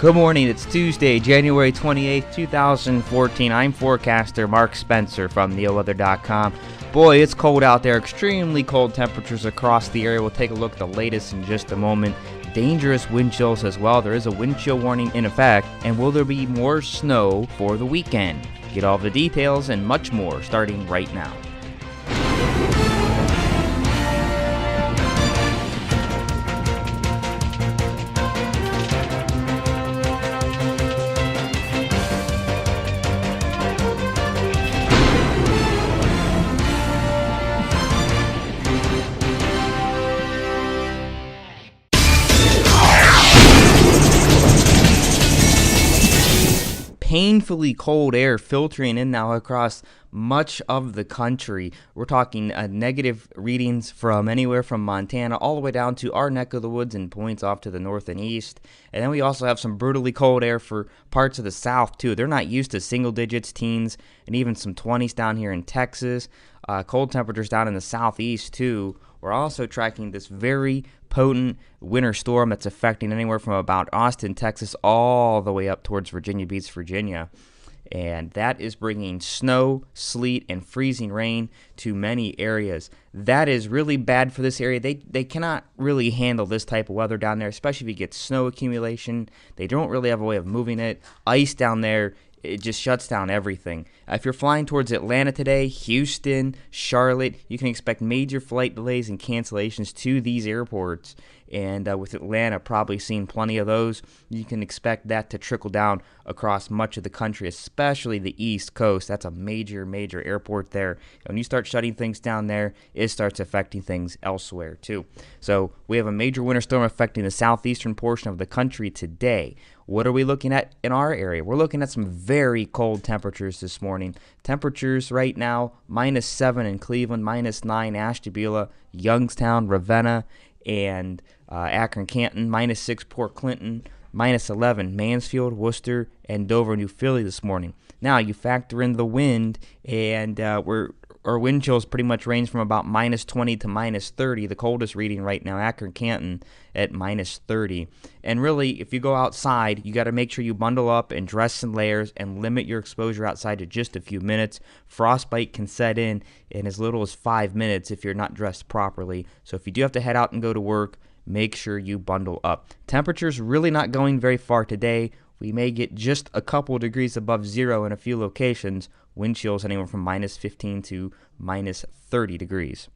Good morning, it's Tuesday, January 28th, 2014. I'm forecaster Mark Spencer from NeoWeather.com. Boy, it's cold out there, extremely cold temperatures across the area. We'll take a look at the latest in just a moment. Dangerous wind chills as well. There is a wind chill warning in effect. And will there be more snow for the weekend? Get all the details and much more starting right now. Painfully cold air filtering in now across much of the country. We're talking negative readings from anywhere from Montana all the way down to our neck of the woods and points off to the north and east. And then we also have some brutally cold air for parts of the south too. They're not used to single digits, teens, and even some 20s down here in Texas. Cold temperatures down in the southeast too. We're also tracking this very potent winter storm that's affecting anywhere from about Austin, Texas, all the way up towards Virginia Beach, Virginia. And that is bringing snow, sleet, and freezing rain to many areas. That is really bad for this area. They cannot really handle this type of weather down there, especially if you get snow accumulation. They don't really have a way of moving it. Ice down there, it just shuts down everything. If you're flying towards Atlanta today, Houston, Charlotte, you can expect major flight delays and cancellations to these airports. And with Atlanta probably seeing plenty of those, you can expect that to trickle down across much of the country, especially the East Coast. That's a major, major airport there. When you start shutting things down there, it starts affecting things elsewhere too. So we have a major winter storm affecting the southeastern portion of the country today. What are we looking at in our area? We're looking at some very cold temperatures this morning. Temperatures right now, -7 in Cleveland, -9 Ashtabula, Youngstown, Ravenna, and Akron, Canton, -6 Port Clinton, -11 Mansfield, Worcester, and Dover, New Philly this morning. Now you factor in the wind, and our wind chills pretty much range from about -20 to -30. The coldest reading right now, Akron, Canton, at -30. And really, if you go outside, you got to make sure you bundle up and dress in layers and limit your exposure outside to just a few minutes. Frostbite can set in as little as 5 minutes if you're not dressed properly. So if you do have to head out and go to work, make sure you bundle up. Temperatures really not going very far today. We may get just a couple degrees above zero in a few locations. Wind chills anywhere from -15 to -30 degrees.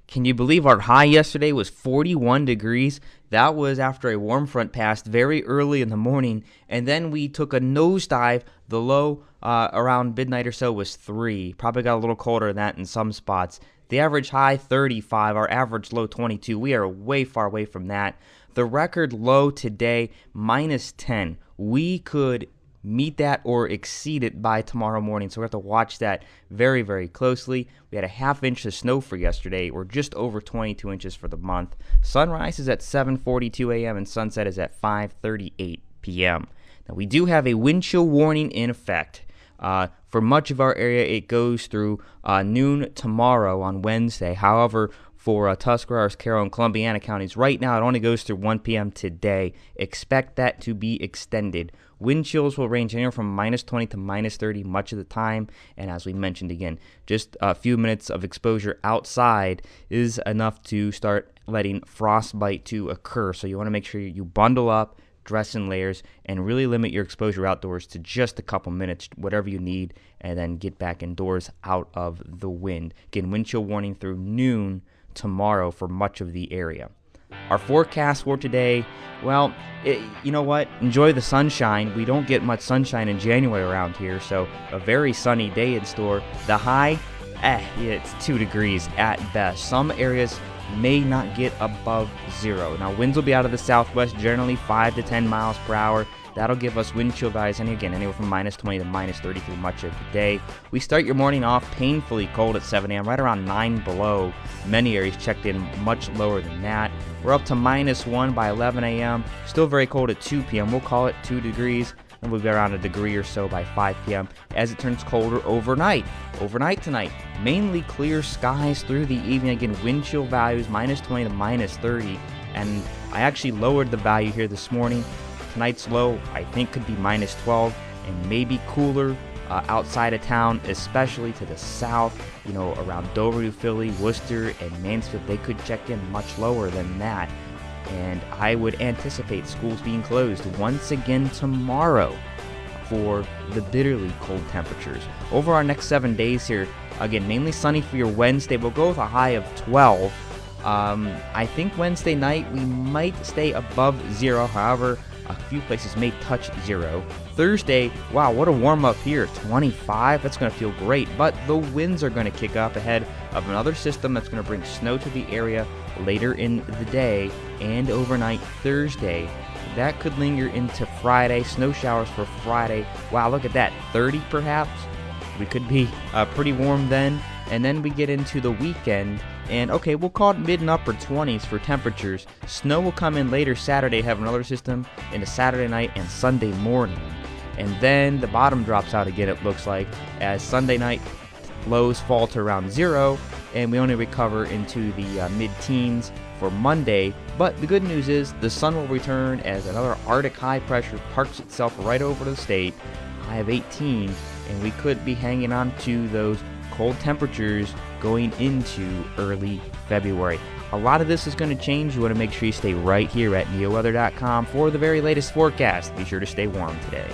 Can you believe our high yesterday was 41 degrees? That was after a warm front passed very early in the morning, and then we took a nosedive. The low around midnight or so was 3. Probably got a little colder than that in some spots. The average high 35, our average low 22. We are way far away from that. The record low today, -10. We could meet that or exceed it by tomorrow morning, so we have to watch that very, very closely. We had a ½ inch of snow for yesterday. We're just over 22 inches for the month. Sunrise is at 7:42 a.m. and sunset is at 5:38 p.m. Now, we do have a wind chill warning in effect. For much of our area, it goes through noon tomorrow on Wednesday. However, for Tuscarawas, Carroll, and Columbiana counties, right now it only goes through 1 p.m. today. Expect that to be extended. Wind chills will range anywhere from -20 to -30 much of the time. And as we mentioned again, just a few minutes of exposure outside is enough to start letting frostbite to occur. So you want to make sure you bundle up, dress in layers, and really limit your exposure outdoors to just a couple minutes, whatever you need, and then get back indoors out of the wind. Again, wind chill warning through noon tomorrow for much of the area. Our forecast for today, well, you know what? Enjoy the sunshine. We don't get much sunshine in January around here, so a very sunny day in store. The high, it's 2 degrees at best. Some areas may not get above zero. Now, winds will be out of the southwest, generally 5 to 10 miles per hour. That'll give us wind chill values, and again, anywhere from -20 to -30 through much of the day. We start your morning off painfully cold at 7 a.m., right around 9 below. Many areas checked in much lower than that. We're up to -1 by 11 a.m., still very cold at 2 p.m. We'll call it 2 degrees, and we'll be around a degree or so by 5 p.m. as it turns colder overnight. Overnight tonight, mainly clear skies through the evening. Again, wind chill values -20 to -30, and I actually lowered the value here this morning. Tonight's low, I think, could be -12 and maybe cooler outside of town, especially to the south, around Dover, New Philly, Worcester, and Mansfield. They could check in much lower than that. And I would anticipate schools being closed once again tomorrow for the bitterly cold temperatures. Over our next 7 days here, again, mainly sunny for your Wednesday. We'll go with a high of 12. I think Wednesday night we might stay above 0. However, a few places may touch 0. Thursday, wow, what a warm up here. 25, that's going to feel great. But the winds are going to kick up ahead of another system that's going to bring snow to the area later in the day and overnight Thursday. That could linger into Friday. Snow showers for Friday. Wow, look at that. 30 perhaps. We could be pretty warm then. And then we get into the weekend. And okay, we'll call it mid and upper 20s for temperatures. Snow will come in later Saturday, have another system into Saturday night and Sunday morning. And then the bottom drops out again, it looks like, as Sunday night lows fall to around 0. And we only recover into the mid-teens for Monday. But the good news is the sun will return as another Arctic high pressure parks itself right over the state, high of 18, and we could be hanging on to those cold temperatures going into early February. A lot of this is going to change. You want to make sure you stay right here at neoweather.com for the very latest forecast. Be sure to stay warm today.